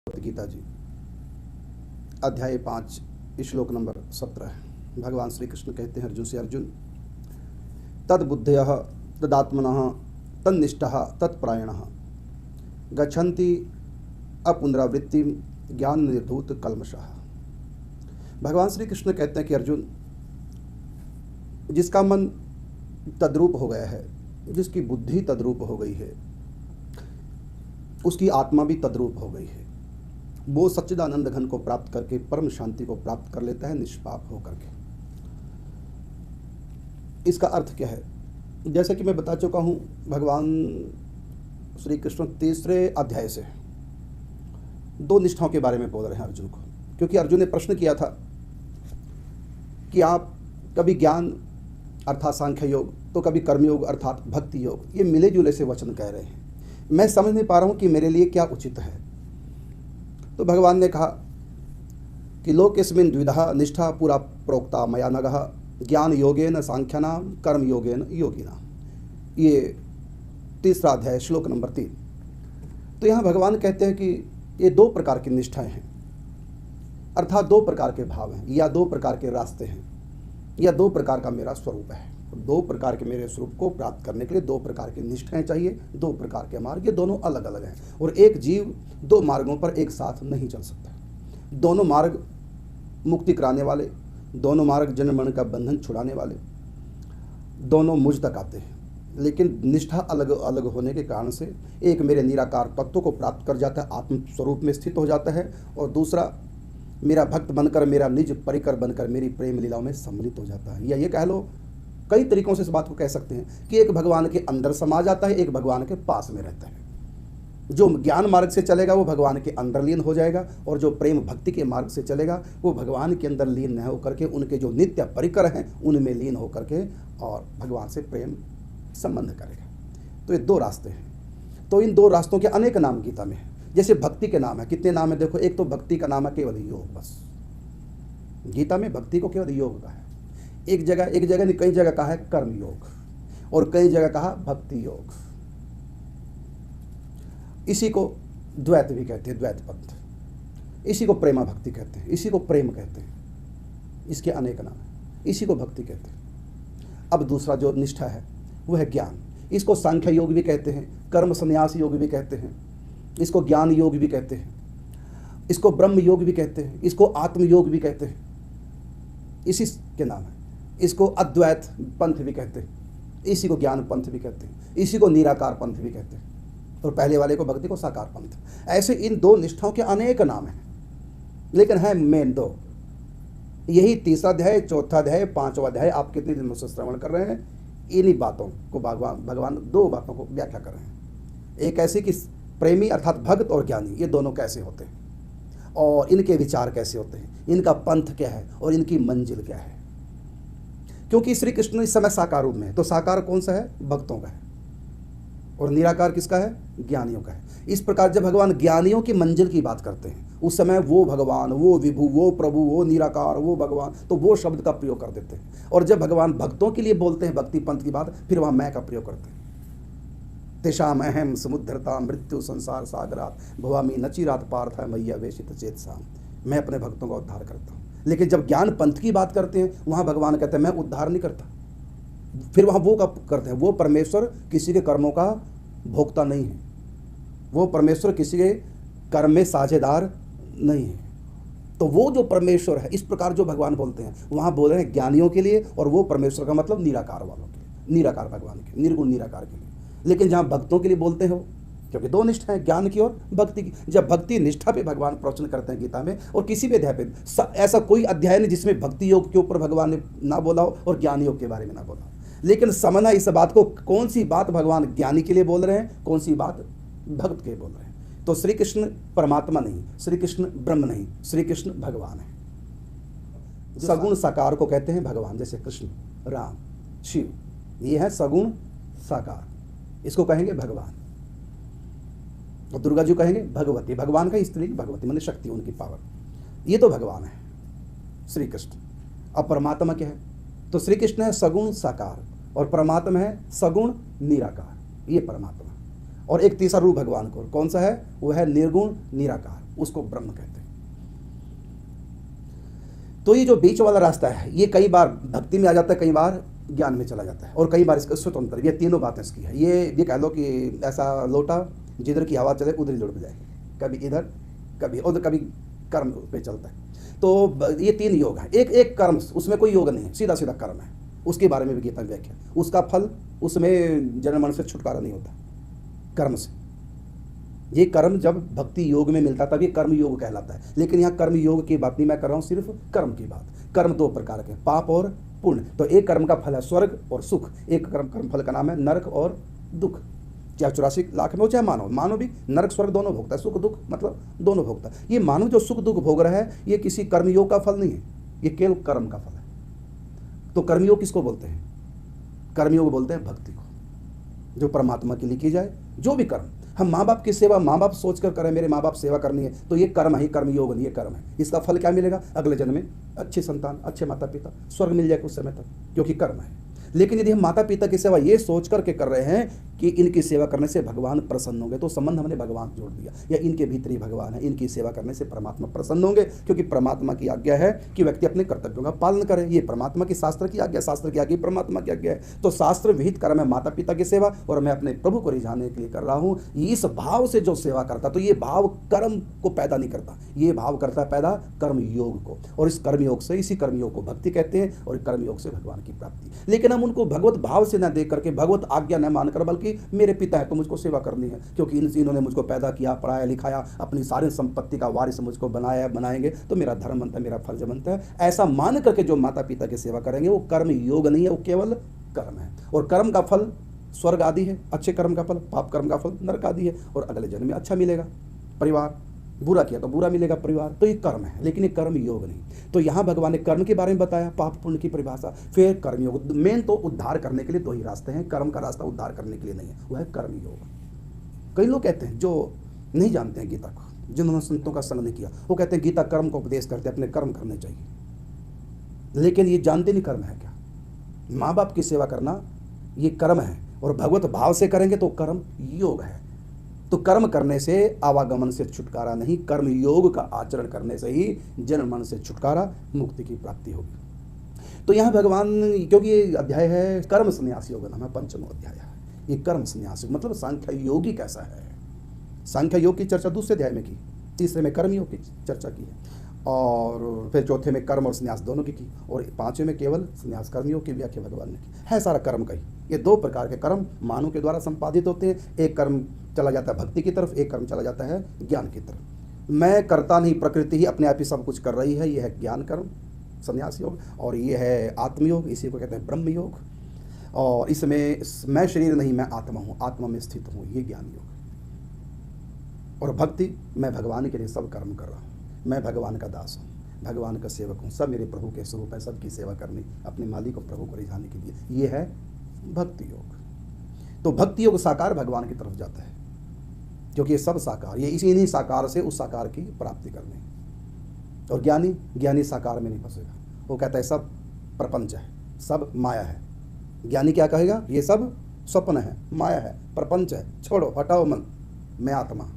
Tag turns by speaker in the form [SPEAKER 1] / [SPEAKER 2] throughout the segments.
[SPEAKER 1] गीता जी अध्याय 5 श्लोक नंबर 17 भगवान श्री कृष्ण कहते हैं अर्जुन से, अर्जुन तद्बुद्धयः तदात्मनः तन्निष्ठः तत्परायणः गच्छन्ति अपुनरावृत्ति ज्ञान निर्धूत कल्मषः। भगवान श्री कृष्ण कहते हैं कि अर्जुन, जिसका मन तद्रूप हो गया है, जिसकी बुद्धि तद्रूप हो गई है, उसकी आत्मा भी तद्रूप हो गई है, वो सच्चिदानंद घन को प्राप्त करके परम शांति को प्राप्त कर लेता है निष्पाप होकर के। इसका अर्थ क्या है? जैसे कि मैं बता चुका हूँ, भगवान श्री कृष्ण तीसरे अध्याय से दो निष्ठाओं के बारे में बोल रहे हैं अर्जुन को, क्योंकि अर्जुन ने प्रश्न किया था कि आप कभी ज्ञान अर्थात सांख्य योग, तो कभी कर्मयोग अर्थात भक्ति योग, ये मिले जुले से वचन कह रहे हैं। मैं समझ नहीं पा रहा हूँ कि मेरे लिए क्या उचित है। तो भगवान ने कहा कि लोकेस्मिन् द्विधा निष्ठा पूरा प्रोक्ता मया नगः ज्ञान योगेन सांख्यानाम कर्म योगेन योगिना। ये तीसरा अध्याय श्लोक नंबर 3। तो यहाँ भगवान कहते हैं कि ये दो प्रकार की निष्ठाएं हैं, अर्थात दो प्रकार के भाव हैं, या दो प्रकार के रास्ते हैं, या दो प्रकार का मेरा स्वरूप है। दो प्रकार के मेरे स्वरूप को प्राप्त करने के लिए दो प्रकार की निष्ठाएं चाहिए, दो प्रकार के मार्ग। ये दोनों अलग अलग हैं और एक जीव दो मार्गों पर एक साथ नहीं चल सकता। दोनों मार्ग मुक्ति कराने वाले, दोनों मार्ग जन्म मरण का बंधन छुड़ाने वाले, दोनों मुझ तक आते हैं, लेकिन निष्ठा अलग अलग होने के कारण से एक मेरे निराकार तत्व को प्राप्त कर जाता है, आत्म स्वरूप में स्थित हो जाता है, और दूसरा मेरा भक्त बनकर, मेरा निज परिकर बनकर मेरी प्रेम लीलाओं में सम्मिलित हो जाता है। या ये कह लो, कई तरीकों से इस बात को कह सकते हैं कि एक भगवान के अंदर समा जाता है, एक भगवान के पास में रहता है। जो ज्ञान मार्ग से चलेगा वो भगवान के अंदर लीन हो जाएगा, और जो प्रेम भक्ति के मार्ग से चलेगा वो भगवान के अंदर लीन न होकर के उनके जो नित्य परिकर हैं उनमें लीन होकर के और भगवान से प्रेम संबंध करेगा। तो ये दो रास्ते हैं। तो इन दो रास्तों के अनेक नाम गीता में है। जैसे भक्ति के नाम है, कितने नाम है देखो। एक तो भक्ति का नाम है केवल योग, बस गीता में भक्ति को केवल योग का है। एक जगह नहीं, कई जगह कहा है कर्म योग, और कई जगह कहा भक्ति योग। इसी को द्वैत भी कहते हैं, द्वैत पंथ। इसी को प्रेमा भक्ति कहते हैं, इसी को प्रेम कहते हैं। इसके अनेक नाम है, इसी को भक्ति कहते हैं। अब दूसरा जो निष्ठा है वह है ज्ञान। इसको सांख्य योग भी कहते हैं, कर्म संन्यास योग भी कहते हैं, इसको ज्ञान योग भी कहते हैं, इसको ब्रह्म योग भी कहते हैं, इसको आत्म योग भी कहते हैं। इसी के नाम है। इसको अद्वैत पंथ भी कहते हैं, इसी को ज्ञान पंथ भी कहते हैं, इसी को निराकार पंथ भी कहते हैं, और पहले वाले को भक्ति को साकार पंथ। ऐसे इन दो निष्ठाओं के अनेक नाम हैं, लेकिन है मेन दो। यही तीसरा अध्याय, चौथा अध्याय, पांचवा अध्याय आप कितने दिनों से श्रवण कर रहे हैं। इन्हीं बातों को भगवान दो बातों को व्याख्या कर रहे हैं। एक ऐसी कि प्रेमी अर्थात भक्त और ज्ञानी, ये दोनों कैसे होते हैं और इनके विचार कैसे होते हैं, इनका पंथ क्या है और इनकी मंजिल क्या है। क्योंकि श्री कृष्ण इस समय साकार रूप में है, तो साकार कौन सा है? भक्तों का है, और निराकार किसका है? ज्ञानियों का है। इस प्रकार जब भगवान ज्ञानियों की मंजिल की बात करते हैं उस समय वो भगवान, वो विभु, वो प्रभु, वो निराकार, वो भगवान, तो वो शब्द का प्रयोग कर देते हैं। और जब भगवान भक्तों के लिए बोलते हैं भक्ति पंथ की बात, फिर वहाँ मैं का प्रयोग करते हैं। तेषाम अहम समुद्धरता मृत्यु संसार सागरात भवामी नचिरात पार्थ मैया वेशित चेतसाम। मैं अपने भक्तों का उद्धार करता हूँ। लेकिन जब ज्ञान पंथ की बात करते हैं वहाँ भगवान कहते हैं मैं उद्धार नहीं करता। फिर वहाँ वो कब करते हैं? वो परमेश्वर किसी के कर्मों का भोक्ता नहीं है, वो परमेश्वर किसी के कर्म में साझेदार नहीं है। तो वो जो परमेश्वर है, इस प्रकार जो भगवान बोलते हैं वहाँ बोल रहे हैं ज्ञानियों के लिए, और वो परमेश्वर का मतलब निराकार वालों के लिए, निराकार भगवान के, निर्गुण निराकार के लिए। लेकिन जहाँ भक्तों के लिए बोलते हो, क्योंकि दो निष्ठा है, ज्ञान की और भक्ति की। जब भक्ति निष्ठा पे भगवान प्रवचन करते हैं गीता में, और किसी भी अध्याय पे ऐसा कोई अध्याय नहीं जिसमें भक्ति योग के ऊपर भगवान ने ना बोला हो और ज्ञान योग के बारे में ना बोला हो। लेकिन समझना इस बात को, कौन सी बात भगवान ज्ञानी के लिए बोल रहे हैं, कौन सी बात भक्त के लिए बोल रहे हैं। तो श्री कृष्ण परमात्मा नहीं, श्री कृष्ण ब्रह्म नहीं, श्री कृष्ण भगवान है। सगुण साकार को कहते हैं भगवान, जैसे कृष्ण, राम, शिव, ये है सगुण साकार, इसको कहेंगे भगवान। और दुर्गा जी कहेंगे भगवती, भगवान का स्त्री भगवती माने शक्ति, उनकी पावर। ये तो भगवान है श्री कृष्ण। अब परमात्मा क्या है? तो श्री कृष्ण है सगुण साकार और परमात्मा है सगुण निराकार, ये परमात्मा। और एक तीसरा रूप भगवान को, कौन सा है? वो है निर्गुण निराकार। उसको ब्रह्म कहते हैं। तो ये जो बीच वाला रास्ता है, ये कई बार भक्ति में आ जाता है, कई बार ज्ञान में चला जाता है, और कई बार इसका स्वतंत्र। ये तीनों बातें इसकी है। ये कह लो कि ऐसा लोटा जिधर की हवा चले उधर ही लुढ़क जाएगी, कभी इधर कभी उधर, कभी कर्म पे चलता है। तो ये तीन योग है। एक एक कर्म, उसमें कोई योग नहीं है, सीधा सीधा कर्म है। उसके बारे में भी गीता में व्याख्या, उसका फल, उसमें जन्म मरण से छुटकारा नहीं होता कर्म से। ये कर्म जब भक्ति योग में मिलता तब ये कर्म योग कहलाता है। लेकिन यहाँ कर्म योग की बात नहीं मैं कर रहा हूँ, सिर्फ कर्म की बात। कर्म दो प्रकार के, पाप और पुण्य। तो एक कर्म का फल है स्वर्ग और सुख, एक कर्म फल का नाम है नरक और दुख। चाहे 84 लाख में हो चाहे मानव भी नरक स्वर्ग दोनों भोगता है, सुख दुख मतलब दोनों भोगता है। ये मानव जो सुख दुख भोग रहा है ये किसी कर्मयोग का फल नहीं है, ये केवल कर्म का फल है। तो कर्मयोग किसको बोलते हैं? कर्मयोग बोलते हैं भक्ति को, जो परमात्मा के लिए की जाए। जो भी कर्म, हम माँ बाप की सेवा माँ बाप सोच कर करें, मेरे माँ बाप सेवा करनी है, तो ये कर्म है, कर्मयोग नहीं, ये कर्म है। इसका फल क्या मिलेगा? अगले जन्म में अच्छे संतान, अच्छे माता पिता, स्वर्ग मिल जाए कुछ समय तक, क्योंकि कर्म है। लेकिन यदि हम माता पिता की सेवा ये सोच करके कर रहे हैं कि इनकी सेवा करने से भगवान प्रसन्न होंगे, तो संबंध हमने भगवान जोड़ दिया, या इनके भीतर ही भगवान है, इनकी सेवा करने से परमात्मा प्रसन्न होंगे। क्योंकि परमात्मा की आज्ञा है कि व्यक्ति अपने कर्तव्यों का पालन करे। ये परमात्मा की शास्त्र की आज्ञा, शास्त्र की आज्ञा परमात्मा की आज्ञा है। तो शास्त्र विहित कर्म है माता पिता की सेवा, और मैं अपने प्रभु को रिझाने के लिए कर रहा हूँ। इस भाव से जो सेवा करता, तो ये भाव कर्म को पैदा नहीं करता, ये भाव करता है पैदा कर्म योग को। और इस कर्मयोग से, इसी कर्मयोग को भक्ति कहते हैं, और कर्मयोग से भगवान की प्राप्ति। लेकिन हम उनको भगवत भाव से न देख करके, भगवत आज्ञा न मानकर, बल्कि मेरे पिता है तो मुझको सेवा करनी है, क्योंकि इन्होंने मुझको पैदा किया, पढ़ाया लिखाया, अपनी सारी संपत्ति का वारिस मुझको बनाया, बनाएंगे, तो मेरा धर्म बनता है, मेरा फर्ज बनता है। ऐसा मान करके जो माता पिता की सेवा करेंगे वो कर्म योग नहीं है, वो केवल कर्म है। और कर्म का फल स्वर्ग आदि है, अच्छे कर्म का फल, पाप कर्म का फल नरक आदि है, और अगले जन्म में अच्छा मिलेगा परिवार, बुरा किया तो बुरा मिलेगा परिवार। तो ये कर्म है, लेकिन ये कर्म योग नहीं। तो यहाँ भगवान ने कर्म के बारे में बताया, पाप पुण्य की परिभाषा, फिर कर्म योग। मेन तो उद्धार करने के लिए दो ही रास्ते हैं, कर्म का रास्ता उद्धार करने के लिए नहीं है, वह है कर्म योग। कई लोग कहते हैं जो नहीं जानते हैं गीता को, जिन्होंने संतों का संग नहीं किया, वो कहते हैं गीता कर्म को उपदेश करते हैं, अपने कर्म करने चाहिए। लेकिन ये जानते नहीं कर्म है क्या। माँ बाप की सेवा करना ये कर्म है, और भगवत भाव से करेंगे तो कर्म योग है। तो कर्म करने से आवागमन से छुटकारा नहीं, कर्म योग का आचरण करने से ही जन्म मरण से छुटकारा, मुक्ति की प्राप्ति होगी। तो यहाँ भगवान, क्योंकि ये अध्याय है कर्म संन्यास योग नाम है, 5वां अध्याय है ये कर्म संन्यास, मतलब सांख्य योगी कैसा है। सांख्य योग की चर्चा दूसरे अध्याय में की, तीसरे में कर्म योग की चर्चा की है, और फिर चौथे में कर्म और संन्यास दोनों की, और 5वें में केवल संन्यास कर्म योग की व्याख्या भगवान ने की है। सारा कर्म का ही, ये दो प्रकार के कर्म मानव के द्वारा संपादित होते हैं। एक कर्म चला जाता है भक्ति की तरफ, एक कर्म चला जाता है ज्ञान की तरफ। मैं करता नहीं, प्रकृति ही अपने आप ही सब कुछ कर रही है, ये है ज्ञान कर्म संन्यास योग। और ये है आत्मयोग, इसी को कहते हैं ब्रह्म योग। और इसमें मैं शरीर नहीं, मैं आत्मा हूँ, आत्मा में स्थित हूँ, ये ज्ञान योग। और भक्ति, मैं भगवान के लिए सब कर्म कर रहा हूँ, मैं भगवान का दास हूँ, भगवान का सेवक हूँ, सब मेरे प्रभु के स्वरूप है, सबकी सेवा करनी, अपने मालिक को प्रभु को रिझाने के लिए, ये है भक्ति योग। तो भक्ति योग साकार भगवान की तरफ जाता है, क्योंकि ये सब साकार, ये इन्हीं साकार से उस साकार की प्राप्ति करनी। और ज्ञानी साकार में नहीं फंसेगा, वो कहता है सब प्रपंच है, सब माया है। ज्ञानी क्या कहेगा? ये सब स्वप्न है, माया है, प्रपंच है, छोड़ो, हटाओ मन, मैं आत्मा,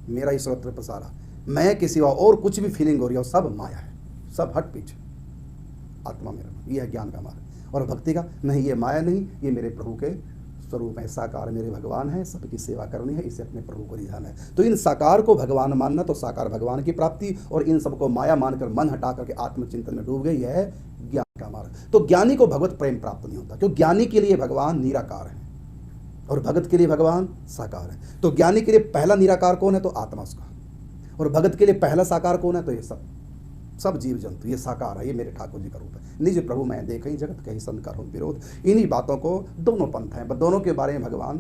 [SPEAKER 1] मेरा ही सर्वत्र प्रसारा, मैं के सिवा और कुछ भी फीलिंग हो रही है सब माया है, सब हट पीछे, आत्मा मेरा, ये है ज्ञान का मार्ग। और भक्ति का नहीं, ये माया नहीं, ये मेरे प्रभु के स्वरूप है, साकार मेरे भगवान है, सबकी सेवा करनी है, इसे अपने प्रभु को रिझाना है। तो इन साकार को भगवान मानना, तो साकार भगवान की प्राप्ति, और इन सबको माया मानकर मन हटा करके आत्मचिंतन में डूब गई, यह है ज्ञान का मार्ग। तो ज्ञानी को भगवत प्रेम प्राप्त नहीं होता, क्योंकि ज्ञानी के लिए भगवान निराकार है और भगत के लिए भगवान साकार है। तो ज्ञानी के लिए पहला निराकार कौन है? तो आत्मा उसका। और भगत के लिए पहला साकार कौन है? तो ये सब जीव जंतु, ये साकार है, ये मेरे ठाकुर जी का रूप है। निज प्रभु मैं देखई जगत कहीं संकर हो विरोध। इन्हीं बातों को दोनों पंथ हैं, दोनों के बारे में भगवान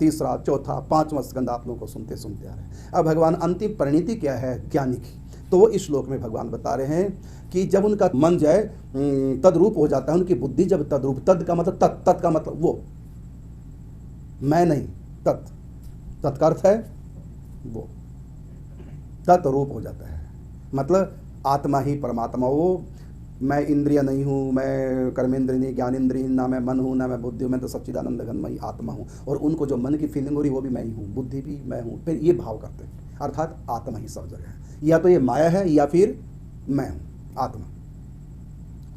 [SPEAKER 1] तीसरा, चौथा, 5वां स्कंद आप लोगों को सुनते सुनते आ रहे हैं। अब भगवान अंतिम परिणति क्या है ज्ञानी की, तो वो इस श्लोक में भगवान बता रहे हैं कि जब उनका मन जो है तद्रूप हो जाता है, उनकी बुद्धि जब तद्रूप, तद का मतलब तत् का मतलब वो, मैं नहीं, तत् का अर्थ है वो, तत्रूप हो जाता है, मतलब आत्मा ही परमात्मा, वो मैं इंद्रिय नहीं हूँ, मैं कर्मेंद्रिय नहीं, ज्ञानेंद्रिय, ना मैं मन हूँ, ना मैं बुद्धि हूँ, मैं तो सच्चिदानंद घनमयी आत्मा हूँ। और उनको जो मन की फीलिंग हो रही वो भी मैं ही हूँ, बुद्धि भी मैं हूँ, फिर ये भाव करते हैं। अर्थात आत्मा ही सब जगह है, या तो ये माया है या फिर मैं हूँ आत्मा।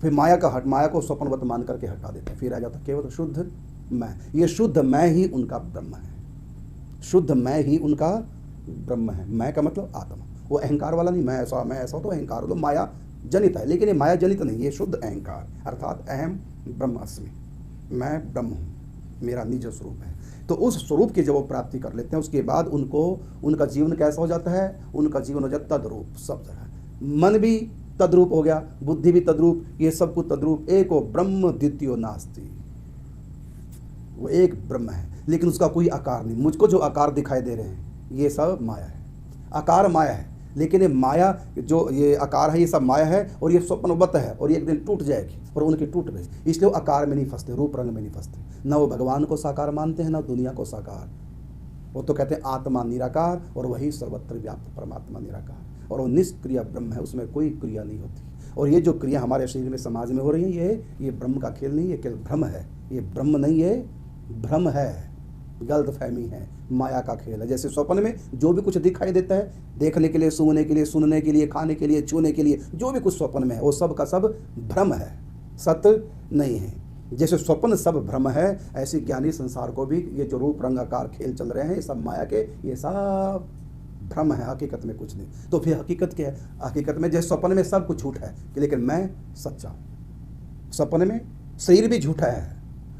[SPEAKER 1] फिर माया को स्वप्नवत मान करके हटा देते हैं, फिर आ जाता केवल शुद्ध मैं। ये शुद्ध मैं ही उनका ब्रह्म है, शुद्ध मैं ही उनका ब्रह्म है। मैं का मतलब आत्मा, वो अहंकार वाला नहीं, मैं ऐसा तो अहंकार तो माया जनित है, लेकिन ये माया जनित नहीं, ये शुद्ध अहंकार, अर्थात अहम ब्रह्मास्मि, मैं ब्रह्म हूँ, मेरा निज स्वरूप है। तो उस स्वरूप की जब वो प्राप्ति कर लेते हैं, उसके बाद उनका जीवन कैसा हो जाता है? उनका जीवन हो जाता तद्रूप सब जगह। मन भी तद्रूप हो गया, बुद्धि भी तद्रूप, ये सब कुछ तद्रूप। एको ब्रह्म द्वितीयो नास्ति, वो एक ब्रह्म है, लेकिन उसका कोई आकार नहीं। मुझको जो आकार दिखाई दे रहे हैं ये सब माया है, आकार माया है, लेकिन ये माया जो ये आकार है ये सब माया है, और ये स्वप्नवत है, और ये एक दिन टूट जाएगी, और उनकी टूट गई, इसलिए वो आकार में नहीं फंसते, रूप रंग में नहीं फंसते। न वो भगवान को साकार मानते हैं, न दुनिया को साकार। वो तो कहते हैं आत्मा निराकार, और वही सर्वत्र व्याप्त परमात्मा निराकार, और वो निष्क्रिय ब्रह्म है, उसमें कोई क्रिया नहीं होती। और ये जो क्रिया हमारे शरीर में समाज में हो रही है, ये ब्रह्म का खेल नहीं, ये केवल भ्रम है, ये ब्रह्म नहीं है, भ्रम है, गलतफहमी है, माया का खेल है। जैसे स्वप्न में जो भी कुछ दिखाई देता है, देखने के लिए, सूंघने के लिए, सुनने के लिए, खाने के लिए, छूने के लिए, जो भी कुछ स्वप्न में है वो सब का सब भ्रम है, सत्य नहीं है। जैसे स्वप्न सब भ्रम है, ऐसी ज्ञानी संसार को भी ये जो रूप रंग आकार खेल चल रहे हैं, ये सब माया के, ये सब भ्रम है, हकीकत में कुछ नहीं। तो फिर हकीकत क्या है? हकीकत में जैसे स्वप्न में सब कुछ झूठ है, लेकिन मैं सच्चा हूँ। स्वप्न में शरीर भी झूठा है,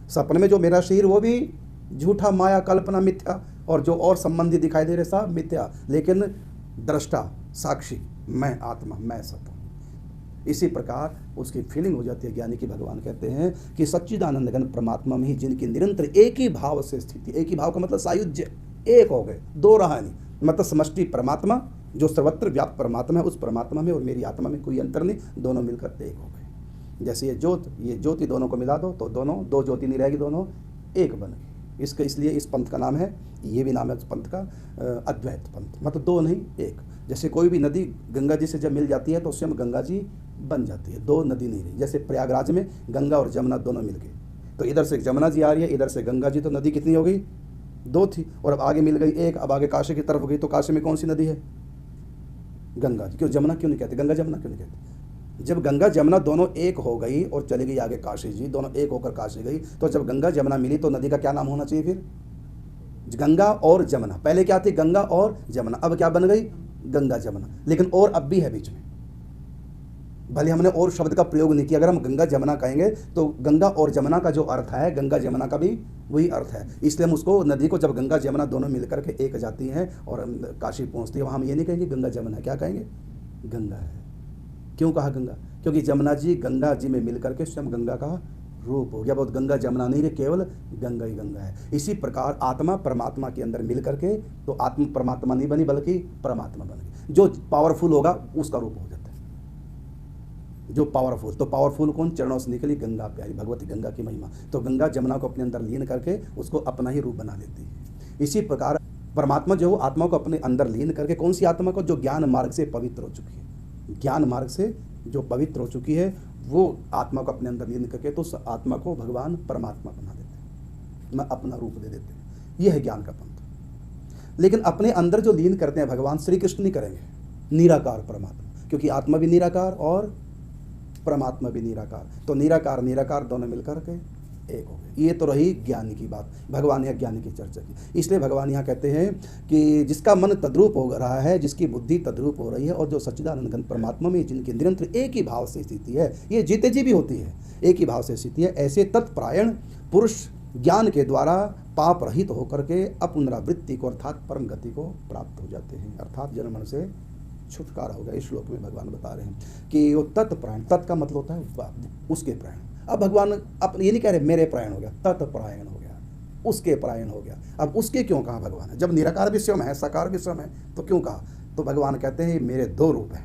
[SPEAKER 1] सपने में जो मेरा शरीर वो भी झूठा, माया, कल्पना, मिथ्या, और जो और संबंधी दिखाई दे रहे सब मिथ्या, लेकिन दृष्टा साक्षी मैं आत्मा, मैं सत्य हूँ। इसी प्रकार उसकी फीलिंग हो जाती है ज्ञानी की। भगवान कहते हैं कि सच्चिदानंद घन परमात्मा में ही जिनकी निरंतर एक ही भाव से स्थिति, एक ही भाव का मतलब सायुज्य, एक हो गए, दो रहा नहीं, मतलब समष्टि परमात्मा जो सर्वत्र व्याप्त परमात्मा है, उस परमात्मा में और मेरी आत्मा में कोई अंतर नहीं, दोनों मिलकर एक हो गए। जैसे ये ज्योति दोनों को मिला दो तो दोनों, दो ज्योति नहीं रहेगी, दोनों एक बन गई। इसलिए इस पंथ का नाम है, ये भी नाम है उस पंथ का, अद्वैत पंथ, मतलब दो नहीं एक। जैसे कोई भी नदी गंगा जी से जब मिल जाती है तो स्वयं गंगा जी बन जाती है, दो नदी नहीं रही। जैसे प्रयागराज में गंगा और जमुना दोनों मिल गई, तो इधर से जमुना जी आ रही है, इधर से गंगा जी, तो नदी कितनी हो गई? दो थी, और अब आगे मिल गई एक, अब आगे काशी की तरफ हो गई, तो काशी में कौन सी नदी है? गंगा जी। क्यों जमुना क्यों नहीं कहते, गंगा जमुना क्यों नहीं कहते? जब गंगा जमुना दोनों एक हो गई और चली गई आगे काशी जी, दोनों एक होकर काशी गई, तो जब गंगा जमुना मिली तो नदी का क्या नाम होना चाहिए फिर? गंगा और जमुना। पहले क्या थी? गंगा और जमुना। अब क्या बन गई? गंगा जमुना। लेकिन और अब भी है बीच में, भले हमने और शब्द का प्रयोग नहीं किया। अगर हम गंगा जमुना कहेंगे तो गंगा और जमुना का जो अर्थ है, गंगा जमुना का भी वही अर्थ है। इसलिए हम उसको, नदी को, जब गंगा जमुना दोनों मिलकर के एक जाती हैं और काशी पहुंचती है, वहाँ हम ये नहीं कहेंगे गंगा जमुना, क्या कहेंगे? गंगा है। क्यों कहा गंगा? क्योंकि जमुना जी गंगा जी में मिल करके स्वयं गंगा का रूप हो गया। बहुत गंगा जमुना नहीं रहे, केवल गंगा ही गंगा है। इसी प्रकार आत्मा परमात्मा के अंदर मिल करके तो आत्मा परमात्मा नहीं बनी, बल्कि परमात्मा बन गई। जो पावरफुल होगा उसका रूप हो जाता है, जो पावरफुल। तो पावरफुल कौन? चरणों से निकली गंगा प्यारी, भगवती गंगा की महिमा। तो गंगा जमुना को अपने अंदर लीन करके उसको अपना ही रूप बना लेती है। इसी प्रकार परमात्मा जो आत्मा को अपने अंदर लीन करके, कौन सी आत्मा को? जो ज्ञान मार्ग से पवित्र हो चुकी है, ज्ञान मार्ग से जो पवित्र हो चुकी है, वो आत्मा को अपने अंदर लीन करके तो उस आत्मा को भगवान परमात्मा बना देते हैं, मैं अपना रूप दे देते हैं। यह है ज्ञान का पंथ। लेकिन अपने अंदर जो लीन करते हैं भगवान, श्री कृष्ण नहीं करेंगे, निराकार परमात्मा, क्योंकि आत्मा भी निराकार और परमात्मा भी निराकार। तो निराकार निराकार दोनों मिलकर के एक हो गए। ये तो रही ज्ञानी की बात, भगवान यहाँ ज्ञानी की चर्चा की। इसलिए भगवान यहाँ कहते हैं कि जिसका मन तद्रूप हो रहा है, जिसकी बुद्धि तद्रूप हो रही है, और जो सच्चिदानंद घन परमात्मा में जिनकी निरंतर एक ही भाव से स्थिति है, ये जीते जी भी होती है, एक ही भाव से स्थिति है, ऐसे तत्परायण पुरुष ज्ञान के द्वारा पाप रहित होकर के अपुनरावृत्ति को, अर्थात परम गति को प्राप्त हो जाते हैं, अर्थात जन्म मरण से छुटकारा हो गया। इस श्लोक में भगवान बता रहे हैं कि वो तत्परायण, तत् का मतलब होता है उसके प्रायण। अब भगवान ये नहीं कह रहे मेरे प्रायण हो गया, तत्परायण हो गया, उसके प्रायण हो गया। अब उसके क्यों कहा भगवान है? जब निराकार भी स्वयं है, साकार भी स्वयं है, तो क्यों कहा? तो भगवान कहते हैं मेरे दो रूप हैं,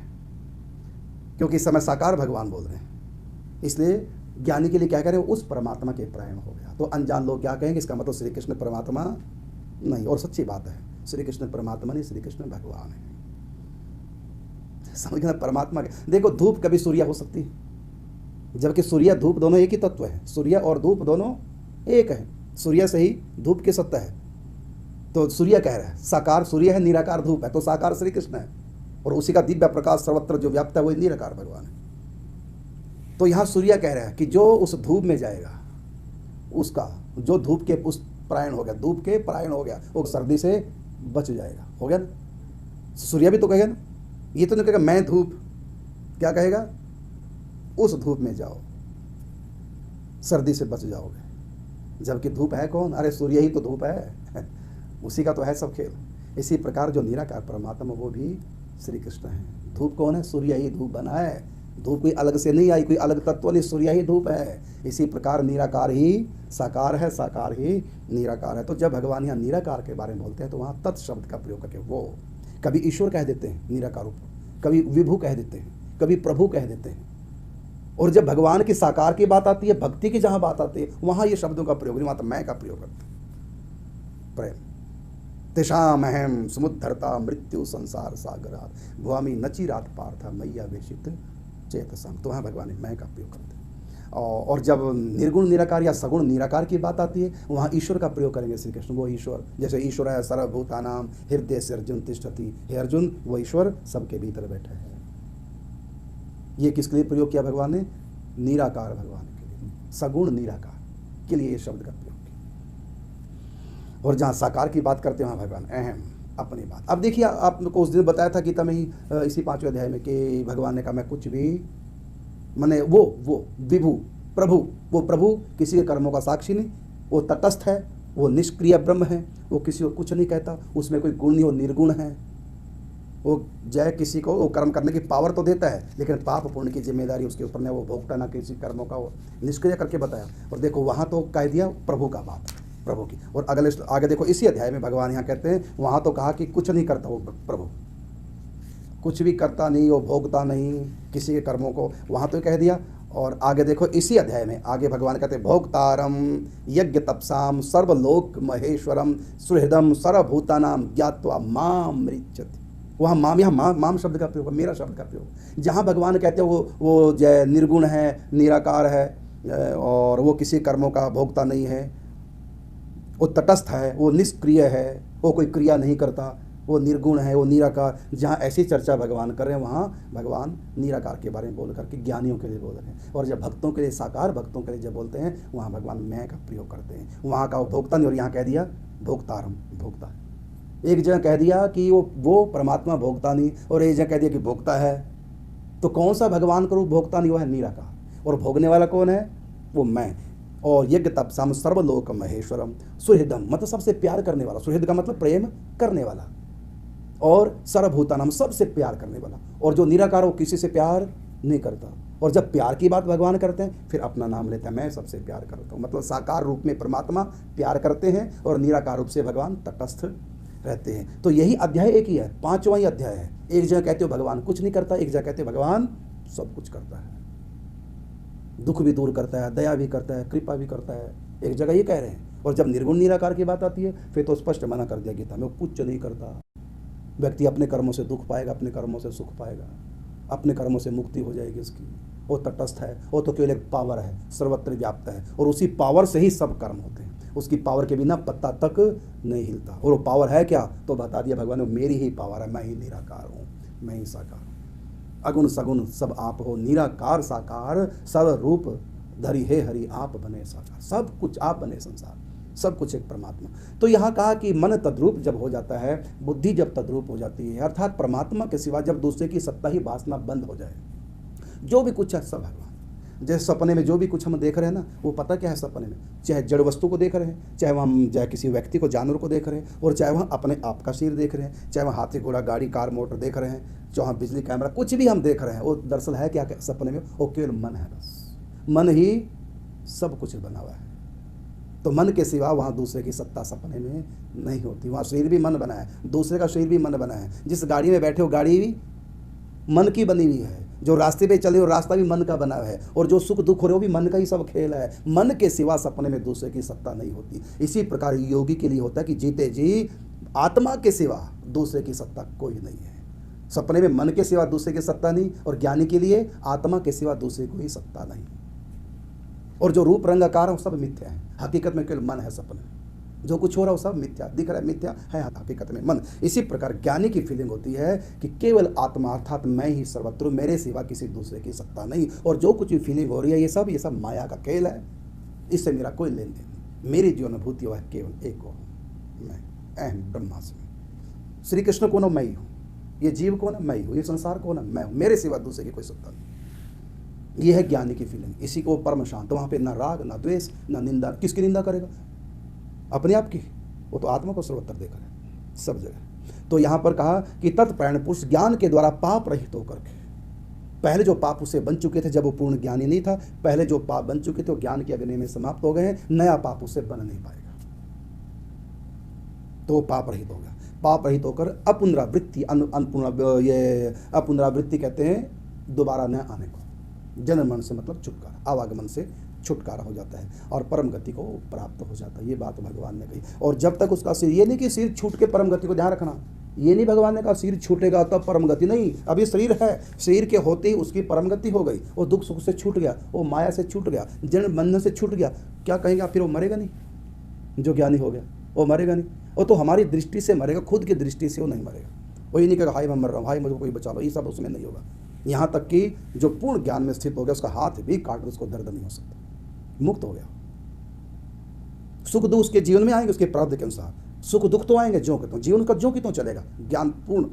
[SPEAKER 1] क्योंकि इस समय साकार भगवान बोल रहे हैं। इसलिए ज्ञानी के लिए क्या कह रहे हैं? उस परमात्मा के प्रायण हो गया। तो अनजान लोग क्या कहेंगे? इसका मतलब श्री कृष्ण परमात्मा नहीं। और सच्ची बात है, श्री कृष्ण परमात्मा नहीं, श्री कृष्ण भगवान है। समझना परमात्मा के। देखो धूप कभी सूर्य हो सकती है, जबकि सूर्य धूप दोनों एक ही तत्व है, सूर्य और धूप दोनों एक है, सूर्य से ही धूप की सत्ता है। तो सूर्य कह रहा है साकार सूर्य है, निराकार धूप है, तो साकार श्री कृष्ण है, और उसी का दिव्य प्रकाश सर्वत्र जो व्याप्त है वही निराकार भगवान है। तो यहाँ सूर्य कह रहा है कि जो उस धूप में जाएगा, उसका जो धूप के उस परायण हो गया, धूप के परायण हो गया, वो सर्दी से बच जाएगा। हो गया ना? सूर्य भी तो कहेगा ना, ये तो नहीं कहेगा मैं धूप, क्या कहेगा? उस धूप में जाओ, सर्दी से बच जाओगे। जबकि धूप है कौन? अरे सूर्य ही तो धूप है उसी का तो है सब खेल। इसी प्रकार जो निराकार परमात्मा वो भी श्री कृष्ण है। धूप कौन है? सूर्य ही धूप बना है, धूप कोई अलग से नहीं आई, कोई अलग तत्व नहीं, सूर्य ही धूप है। इसी प्रकार निराकार ही साकार है, साकार ही निराकार है। तो जब भगवान यहाँ निराकार के बारे में बोलते हैं तो वहाँ तत् शब्द का प्रयोग करके वो कभी ईश्वर कह देते हैं निराकार रूप, कभी विभु कह देते हैं, कभी प्रभु कह देते हैं। और जब भगवान की साकार की बात आती है, भक्ति की जहाँ बात आती है, वहाँ ये शब्दों का प्रयोग नहीं, वहाँ तो मैं का प्रयोग करते हैं। प्रेम तेषाम अहम समुद्धरता मृत्यु संसार सागरात भुआमी नचिरात पार्था मैया वेशित चेतसंग। तो वहाँ भगवान मैं का प्रयोग करते हैं। और जब निर्गुण निराकार या सगुण निराकार की बात आती है, वहाँ ईश्वर का प्रयोग करेंगे श्री कृष्ण। वो ईश्वर जैसे ईश्वर है सर्वभूतानाम हृदय से अर्जुन तिष्ठति, हे अर्जुन वो ईश्वर सबके भीतर बैठा है। ये किसके लिए प्रयोग किया भगवान ने? निराकार भगवान के लिए, सगुण निराकार के लिए ये शब्द का प्रयोग किया। और जहाँ साकार की बात करते हैं वहाँ भगवान अहम अपनी बात। अब देखिए आपको उस दिन बताया था गीता में ही इसी 5वें अध्याय में कि भगवान ने कहा मैं कुछ भी माने वो विभु प्रभु, वो प्रभु किसी के कर्मों का साक्षी नहीं, वो तटस्थ है, वो निष्क्रिय ब्रह्म है, वो किसी को कुछ नहीं कहता, उसमें कोई गुण नहीं, वो निर्गुण है। वो जय किसी को वो कर्म करने की पावर तो देता है, लेकिन पाप पुण्य की जिम्मेदारी उसके ऊपर नहीं, वो भोगता ना किसी कर्मों का, वो निष्क्रिय करके बताया। और देखो वहाँ तो कह दिया प्रभु का बात, प्रभु की। और अगले आगे देखो इसी अध्याय में भगवान यहाँ कहते हैं, वहाँ तो कहा कि कुछ नहीं करता वो प्रभु, कुछ भी करता नहीं, वो भोगता नहीं किसी के कर्मों को, वहाँ तो कह दिया। और आगे देखो इसी अध्याय में आगे भगवान कहते हैं भोक्तारम यज्ञ तपसाम सर्वलोक महेश्वरम सुहृदम सर्वभूतानाम ज्ञात्वा माम मृच्छति। वहाँ माम, यहाँ माम शब्द का प्रयोग, मेरा शब्द का प्रयोग। जहाँ भगवान कहते हैं वो जय निर्गुण है, निराकार है, और वो किसी कर्मों का भोगता नहीं है, वो तटस्थ है, वो निष्क्रिय है, वो कोई क्रिया नहीं करता, वो निर्गुण है, वो निराकार। जहाँ ऐसी चर्चा भगवान कर रहे हैं वहाँ भगवान निराकार के बारे में बोल करके ज्ञानियों के लिए बोल रहे हैं। और जब भक्तों के लिए, साकार भक्तों के लिए जब बोलते हैं, वहाँ भगवान मैं का प्रयोग करते हैं। वहाँ का वो भोक्ता नहीं, और यहाँ कह दिया भोक्तारम, भोक्ता। एक जगह कह दिया कि वो परमात्मा भोक्ता नहीं, और एक जगह कह दिया कि भोक्ता है। तो कौन सा भगवान का रूप भोक्ता नहीं? वो है निराकार, और भोगने वाला कौन है? वो मैं। और यज्ञ तपसाम सर्वलोक महेश्वरम सुहृदम, मतलब सबसे प्यार करने वाला, सुहृद का मतलब प्रेम करने वाला, और सर्वभूतानाम सबसे प्यार करने वाला। और जो निराकार वो किसी से प्यार नहीं करता। और जब प्यार की बात भगवान करते हैं फिर अपना नाम लेते हैं, मैं सबसे प्यार करता हूँ। मतलब साकार रूप में परमात्मा प्यार करते हैं और निराकार रूप से भगवान तटस्थ रहते हैं। तो यही अध्याय एक ही है, 5वां ही अध्याय है। एक जगह कहते हो भगवान कुछ नहीं करता, एक जगह कहते हो भगवान सब कुछ करता है, दुख भी दूर करता है, दया भी करता है, कृपा भी करता है, एक जगह ये कह रहे हैं। और जब निर्गुण निराकार की बात आती है फिर तो स्पष्ट मना कर दिया गीता में, वो कुछ नहीं करता। व्यक्ति अपने कर्मों से दुख पाएगा, अपने कर्मों से सुख पाएगा, अपने कर्मों से मुक्ति हो जाएगी उसकी। वो तटस्थ है, वो तो केवल एक पावर है, सर्वत्र व्याप्त है, और उसी पावर से ही सब कर्म होते हैं। उसकी पावर के बिना पत्ता तक नहीं हिलता। और वो पावर है क्या? तो बता दिया भगवान ने, मेरी ही पावर है, मैं ही निराकार हूँ, मैं ही साकार हूँ। अगुण सगुण सब आप हो, निराकार साकार सब रूप धरी हे हरि आप बने साकार। सब कुछ आप बने, संसार सब कुछ एक परमात्मा। तो यहाँ कहा कि मन तद्रूप जब हो जाता है, बुद्धि जब तद्रूप हो जाती है, अर्थात परमात्मा के सिवा जब दूसरे की सत्ता ही वासना बंद हो जाए, जो भी कुछ है सब भगवान। जैसे सपने में जो भी कुछ हम देख रहे हैं ना, वो पता क्या है सपने में? चाहे जड़ वस्तु को देख रहे हैं, चाहे हम चाहे किसी व्यक्ति को, जानवर को देख रहे हैं, और चाहे वहाँ अपने आप का शरीर देख रहे हैं, चाहे वहाँ हाथी घोड़ा गाड़ी कार मोटर देख रहे हैं, चाहे बिजली कैमरा कुछ भी हम देख रहे हैं, वो दरअसल है क्या सपने में? वो केवल मन है, बस मन ही सब कुछ बना हुआ है। तो मन के सिवा वहाँ दूसरे की सत्ता सपने में नहीं होती। वहाँ शरीर भी मन बना है, दूसरे का शरीर भी मन बना है। जिस गाड़ी में बैठे हो गाड़ी भी मन की बनी हुई है, जो रास्ते पे चले हो रास्ता भी मन का बना है, और जो सुख दुख हो रहे हो भी मन का ही सब खेल है। मन के सिवा सपने में दूसरे की सत्ता नहीं होती। इसी प्रकार योगी के लिए होता है कि जीते जी आत्मा के सिवा दूसरे की सत्ता कोई नहीं है। सपने में मन के सिवा दूसरे की सत्ता नहीं, और ज्ञानी के लिए आत्मा के सिवा दूसरे को ही सत्ता नहीं। और जो रूप रंग आकार है वो सब मिथ्या है, हकीकत में केवल मन है सपन है। जो कुछ हो रहा है वो सब मिथ्या दिख रहा है, मिथ्या है हकीकत में मन। इसी प्रकार ज्ञानी की फीलिंग होती है कि केवल आत्मा अर्थात मैं ही सर्वत्र, मेरे सिवा किसी दूसरे की सत्ता नहीं, और जो कुछ भी फीलिंग हो रही है ये सब माया का खेल है, इससे मेरा कोई लेन देन नहीं। मेरी जो अनुभूति है केवल एक हो, मैं अहम ब्रह्मास्मि। श्री कृष्ण कौन हो? मैं ही हूँ। ये जीव कौन है? मैं ही हूँ। ये संसार कौन है? मैं हूँ। मेरे सिवा दूसरे की कोई सत्ता नहीं। यह है ज्ञानी की फीलिंग। इसी को परम शांत। वहाँ पे ना राग ना द्वेष ना निंदा। किसकी निंदा करेगा? अपने आप की। वो तो आत्मा को सर्वत्र देखा है सब जगह। तो यहाँ पर कहा कि तत्प्राण पुरुष ज्ञान के द्वारा पाप रहित होकर के, पहले जो पाप उसे बन चुके थे जब वो पूर्ण ज्ञानी नहीं था, पहले जो पाप बन चुके थे वो ज्ञान की अग्नि में समाप्त हो गए हैं, नया पाप उसे बन नहीं पाएगा, तो वो पाप रहित हो गया। पाप रहित होकर अपुनरावृत्ति, ये अपुनरावृत्ति कहते हैं दोबारा न आने को। जन्म मन से मतलब छुटकारा, आवागमन से छुटकारा हो जाता है और परम गति को प्राप्त हो जाता है। ये बात भगवान ने कही। और जब तक उसका सिर, ये नहीं कि सिर छूट के परम गति को ध्यान रखना, ये नहीं भगवान ने कहा सिर छूटेगा तब परम गति, नहीं। अब ये शरीर है, शरीर के होते ही उसकी परम गति हो गई, वो दुख सुख से छूट गया, वो माया से छूट गया, जन्म बंधन से छूट गया। क्या कहेंगे आप? फिर वो मरेगा नहीं? जो ज्ञानी हो गया वो मरेगा नहीं। वो तो हमारी दृष्टि से मरेगा, खुद की दृष्टि से वो नहीं मरेगा। वो ये नहीं कहेगा हाय मैं मर रहा हूँ, हाय मुझे कोई बचा लो, ये सब उसमें नहीं होगा। यहाँ तक कि जो पूर्ण ज्ञान में स्थित हो गया उसका हाथ भी काट, उसको दर्द नहीं हो सकता, मुक्त हो गया। सुख दुख उसके जीवन में आएंगे उसके प्रारब्ध के अनुसार। सुख दुख तो आएंगे ज्यों के त्यों, जीवन का ज्यों की त्यों चलेगा ज्ञान पूर्ण